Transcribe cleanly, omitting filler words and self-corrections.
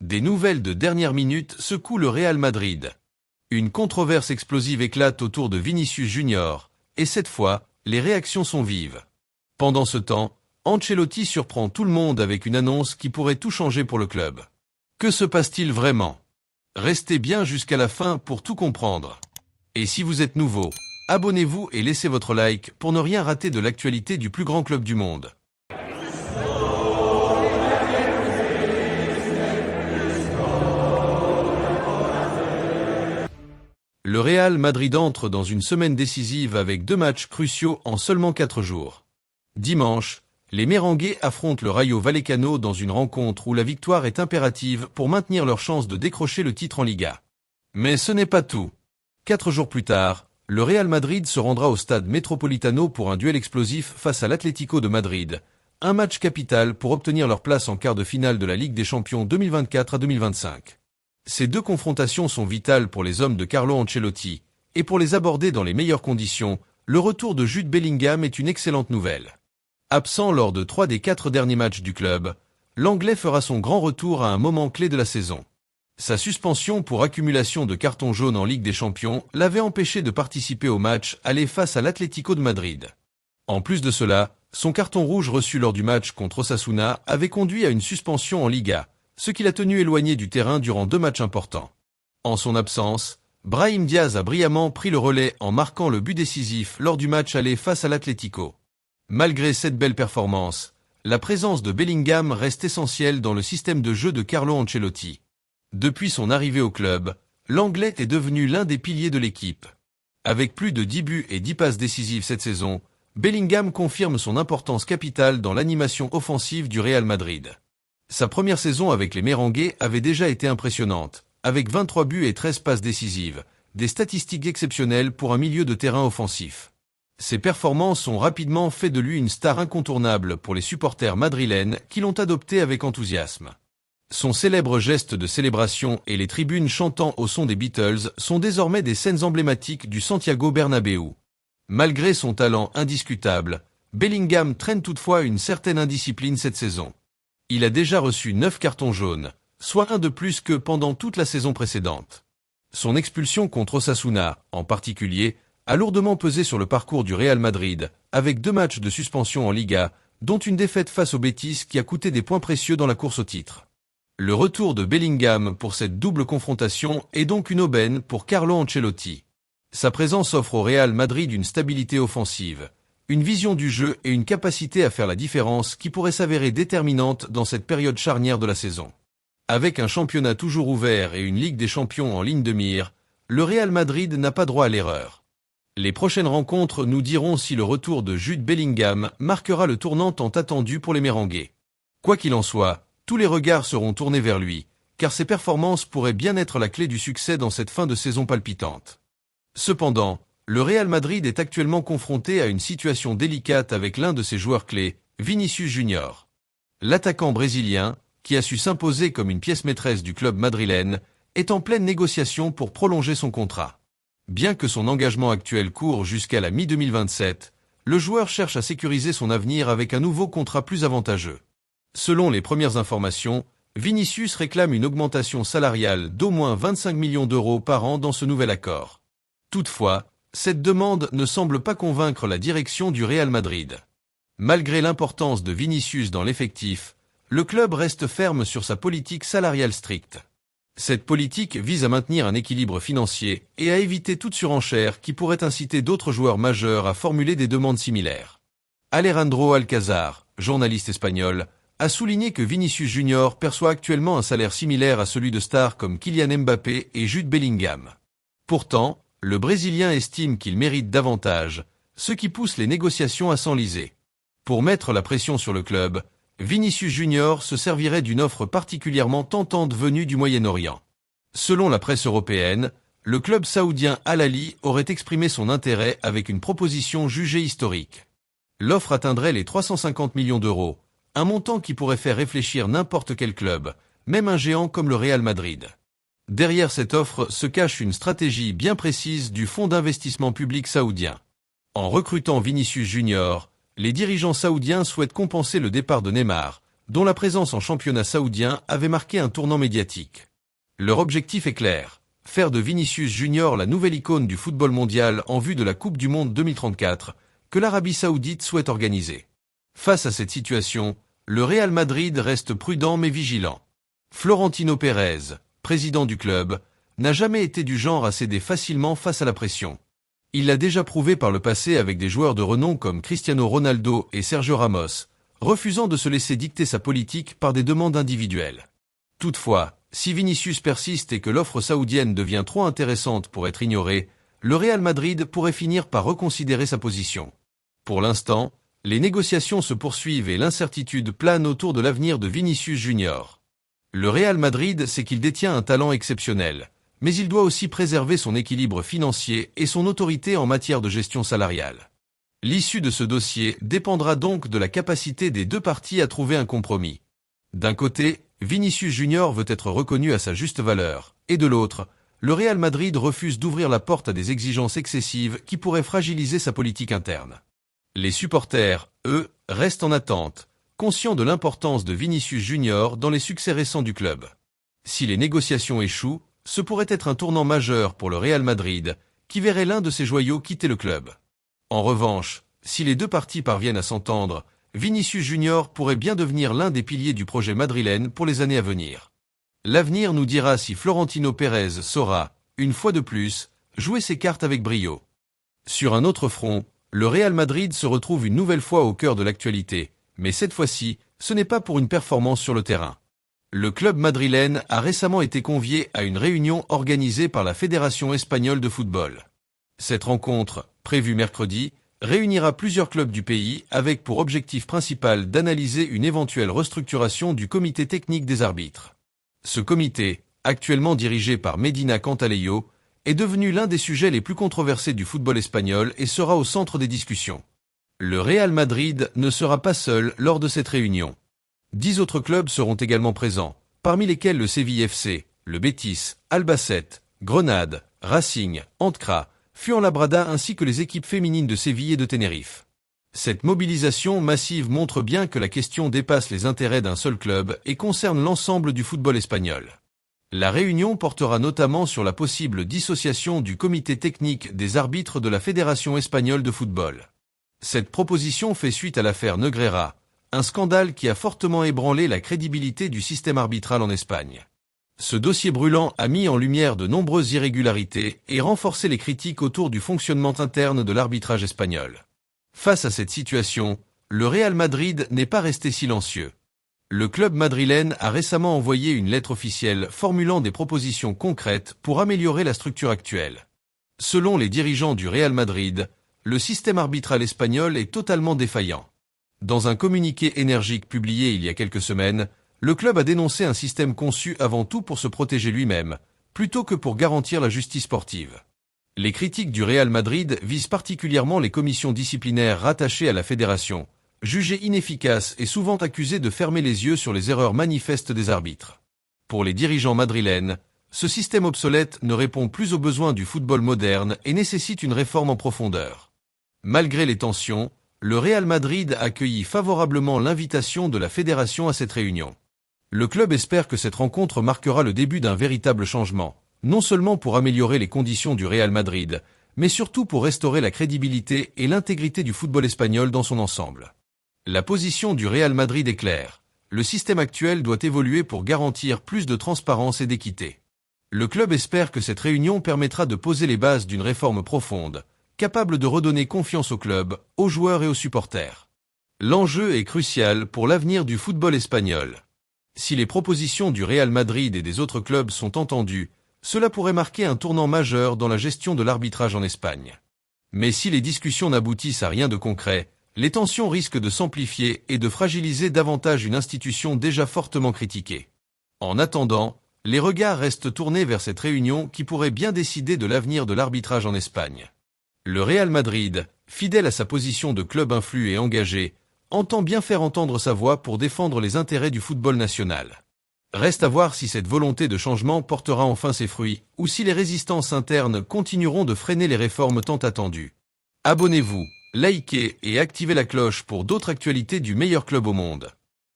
Des nouvelles de dernière minute secouent le Real Madrid. Une controverse explosive éclate autour de Vinicius Junior, et cette fois, les réactions sont vives. Pendant ce temps, Ancelotti surprend tout le monde avec une annonce qui pourrait tout changer pour le club. Que se passe-t-il vraiment? Restez bien jusqu'à la fin pour tout comprendre. Et si vous êtes nouveau, abonnez-vous et laissez votre like pour ne rien rater de l'actualité du plus grand club du monde. Le Real Madrid entre dans une semaine décisive avec 2 matchs cruciaux en seulement 4 jours. Dimanche, les Merengues affrontent le Rayo Vallecano dans une rencontre où la victoire est impérative pour maintenir leur chance de décrocher le titre en Liga. Mais ce n'est pas tout. 4 jours plus tard, le Real Madrid se rendra au stade Metropolitano pour un duel explosif face à l'Atlético de Madrid, un match capital pour obtenir leur place en quart de finale de la Ligue des Champions 2024 à 2025. Ces 2 confrontations sont vitales pour les hommes de Carlo Ancelotti, et pour les aborder dans les meilleures conditions, le retour de Jude Bellingham est une excellente nouvelle. Absent lors de 3 des 4 derniers matchs du club, l'Anglais fera son grand retour à un moment clé de la saison. Sa suspension pour accumulation de cartons jaunes en Ligue des Champions l'avait empêché de participer au match aller face à l'Atlético de Madrid. En plus de cela, son carton rouge reçu lors du match contre Osasuna avait conduit à une suspension en Liga, ce qui l'a tenu éloigné du terrain durant 2 matchs importants. En son absence, Brahim Diaz a brillamment pris le relais en marquant le but décisif lors du match aller face à l'Atlético. Malgré cette belle performance, la présence de Bellingham reste essentielle dans le système de jeu de Carlo Ancelotti. Depuis son arrivée au club, l'Anglais est devenu l'un des piliers de l'équipe. Avec plus de 10 buts et 10 passes décisives cette saison, Bellingham confirme son importance capitale dans l'animation offensive du Real Madrid. Sa première saison avec les Merengues avait déjà été impressionnante, avec 23 buts et 13 passes décisives, des statistiques exceptionnelles pour un milieu de terrain offensif. Ses performances ont rapidement fait de lui une star incontournable pour les supporters madrilènes qui l'ont adopté avec enthousiasme. Son célèbre geste de célébration et les tribunes chantant au son des Beatles sont désormais des scènes emblématiques du Santiago Bernabéu. Malgré son talent indiscutable, Bellingham traîne toutefois une certaine indiscipline cette saison. Il a déjà reçu 9 cartons jaunes, soit un de plus que pendant toute la saison précédente. Son expulsion contre Osasuna, en particulier, a lourdement pesé sur le parcours du Real Madrid, avec 2 matchs de suspension en Liga, dont une défaite face au Betis qui a coûté des points précieux dans la course au titre. Le retour de Bellingham pour cette double confrontation est donc une aubaine pour Carlo Ancelotti. Sa présence offre au Real Madrid une stabilité offensive, une vision du jeu et une capacité à faire la différence qui pourrait s'avérer déterminante dans cette période charnière de la saison. Avec un championnat toujours ouvert et une Ligue des Champions en ligne de mire, le Real Madrid n'a pas droit à l'erreur. Les prochaines rencontres nous diront si le retour de Jude Bellingham marquera le tournant tant attendu pour les Merengues. Quoi qu'il en soit, tous les regards seront tournés vers lui, car ses performances pourraient bien être la clé du succès dans cette fin de saison palpitante. Cependant, le Real Madrid est actuellement confronté à une situation délicate avec l'un de ses joueurs clés, Vinicius Junior. L'attaquant brésilien, qui a su s'imposer comme une pièce maîtresse du club madrilène, est en pleine négociation pour prolonger son contrat. Bien que son engagement actuel court jusqu'à la mi-2027, le joueur cherche à sécuriser son avenir avec un nouveau contrat plus avantageux. Selon les premières informations, Vinicius réclame une augmentation salariale d'au moins 25 millions d'euros par an dans ce nouvel accord. Toutefois, cette demande ne semble pas convaincre la direction du Real Madrid. Malgré l'importance de Vinicius dans l'effectif, le club reste ferme sur sa politique salariale stricte. Cette politique vise à maintenir un équilibre financier et à éviter toute surenchère qui pourrait inciter d'autres joueurs majeurs à formuler des demandes similaires. Alejandro Alcázar, journaliste espagnol, a souligné que Vinicius Junior perçoit actuellement un salaire similaire à celui de stars comme Kylian Mbappé et Jude Bellingham. Pourtant, le Brésilien estime qu'il mérite davantage, ce qui pousse les négociations à s'enliser. Pour mettre la pression sur le club, Vinicius Junior se servirait d'une offre particulièrement tentante venue du Moyen-Orient. Selon la presse européenne, le club saoudien Al Ahly aurait exprimé son intérêt avec une proposition jugée historique. L'offre atteindrait les 350 millions d'euros, un montant qui pourrait faire réfléchir n'importe quel club, même un géant comme le Real Madrid. Derrière cette offre se cache une stratégie bien précise du fonds d'investissement public saoudien. En recrutant Vinicius Junior, les dirigeants saoudiens souhaitent compenser le départ de Neymar, dont la présence en championnat saoudien avait marqué un tournant médiatique. Leur objectif est clair, faire de Vinicius Junior la nouvelle icône du football mondial en vue de la Coupe du Monde 2034, que l'Arabie Saoudite souhaite organiser. Face à cette situation, le Real Madrid reste prudent mais vigilant. Florentino Pérez, président du club, n'a jamais été du genre à céder facilement face à la pression. Il l'a déjà prouvé par le passé avec des joueurs de renom comme Cristiano Ronaldo et Sergio Ramos, refusant de se laisser dicter sa politique par des demandes individuelles. Toutefois, si Vinicius persiste et que l'offre saoudienne devient trop intéressante pour être ignorée, le Real Madrid pourrait finir par reconsidérer sa position. Pour l'instant, les négociations se poursuivent et l'incertitude plane autour de l'avenir de Vinicius Junior. Le Real Madrid sait qu'il détient un talent exceptionnel, mais il doit aussi préserver son équilibre financier et son autorité en matière de gestion salariale. L'issue de ce dossier dépendra donc de la capacité des deux parties à trouver un compromis. D'un côté, Vinicius Junior veut être reconnu à sa juste valeur, et de l'autre, le Real Madrid refuse d'ouvrir la porte à des exigences excessives qui pourraient fragiliser sa politique interne. Les supporters, eux, restent en attente, conscients de l'importance de Vinicius Junior dans les succès récents du club. Si les négociations échouent, ce pourrait être un tournant majeur pour le Real Madrid, qui verrait l'un de ses joyaux quitter le club. En revanche, si les deux parties parviennent à s'entendre, Vinicius Junior pourrait bien devenir l'un des piliers du projet madrilène pour les années à venir. L'avenir nous dira si Florentino Pérez saura, une fois de plus, jouer ses cartes avec brio. Sur un autre front, le Real Madrid se retrouve une nouvelle fois au cœur de l'actualité, mais cette fois-ci, ce n'est pas pour une performance sur le terrain. Le club madrilène a récemment été convié à une réunion organisée par la Fédération espagnole de football. Cette rencontre, prévue mercredi, réunira plusieurs clubs du pays avec pour objectif principal d'analyser une éventuelle restructuration du comité technique des arbitres. Ce comité, actuellement dirigé par Medina Cantalejo, est devenu l'un des sujets les plus controversés du football espagnol et sera au centre des discussions. Le Real Madrid ne sera pas seul lors de cette réunion. 10 autres clubs seront également présents, parmi lesquels le Séville FC, le Betis, Albacete, Grenade, Racing, Ankara, Fuenlabrada ainsi que les équipes féminines de Séville et de Tenerife. Cette mobilisation massive montre bien que la question dépasse les intérêts d'un seul club et concerne l'ensemble du football espagnol. La réunion portera notamment sur la possible dissociation du comité technique des arbitres de la Fédération espagnole de football. Cette proposition fait suite à l'affaire Negreira, un scandale qui a fortement ébranlé la crédibilité du système arbitral en Espagne. Ce dossier brûlant a mis en lumière de nombreuses irrégularités et renforcé les critiques autour du fonctionnement interne de l'arbitrage espagnol. Face à cette situation, le Real Madrid n'est pas resté silencieux. Le club madrilène a récemment envoyé une lettre officielle formulant des propositions concrètes pour améliorer la structure actuelle. Selon les dirigeants du Real Madrid, le système arbitral espagnol est totalement défaillant. Dans un communiqué énergique publié il y a quelques semaines, le club a dénoncé un système conçu avant tout pour se protéger lui-même, plutôt que pour garantir la justice sportive. Les critiques du Real Madrid visent particulièrement les commissions disciplinaires rattachées à la fédération, jugées inefficaces et souvent accusées de fermer les yeux sur les erreurs manifestes des arbitres. Pour les dirigeants madrilènes, ce système obsolète ne répond plus aux besoins du football moderne et nécessite une réforme en profondeur. Malgré les tensions, le Real Madrid a accueilli favorablement l'invitation de la fédération à cette réunion. Le club espère que cette rencontre marquera le début d'un véritable changement, non seulement pour améliorer les conditions du Real Madrid, mais surtout pour restaurer la crédibilité et l'intégrité du football espagnol dans son ensemble. La position du Real Madrid est claire. Le système actuel doit évoluer pour garantir plus de transparence et d'équité. Le club espère que cette réunion permettra de poser les bases d'une réforme profonde, capable de redonner confiance au club, aux joueurs et aux supporters. L'enjeu est crucial pour l'avenir du football espagnol. Si les propositions du Real Madrid et des autres clubs sont entendues, cela pourrait marquer un tournant majeur dans la gestion de l'arbitrage en Espagne. Mais si les discussions n'aboutissent à rien de concret, les tensions risquent de s'amplifier et de fragiliser davantage une institution déjà fortement critiquée. En attendant, les regards restent tournés vers cette réunion qui pourrait bien décider de l'avenir de l'arbitrage en Espagne. Le Real Madrid, fidèle à sa position de club influent et engagé, entend bien faire entendre sa voix pour défendre les intérêts du football national. Reste à voir si cette volonté de changement portera enfin ses fruits, ou si les résistances internes continueront de freiner les réformes tant attendues. Abonnez-vous, likez et activez la cloche pour d'autres actualités du meilleur club au monde.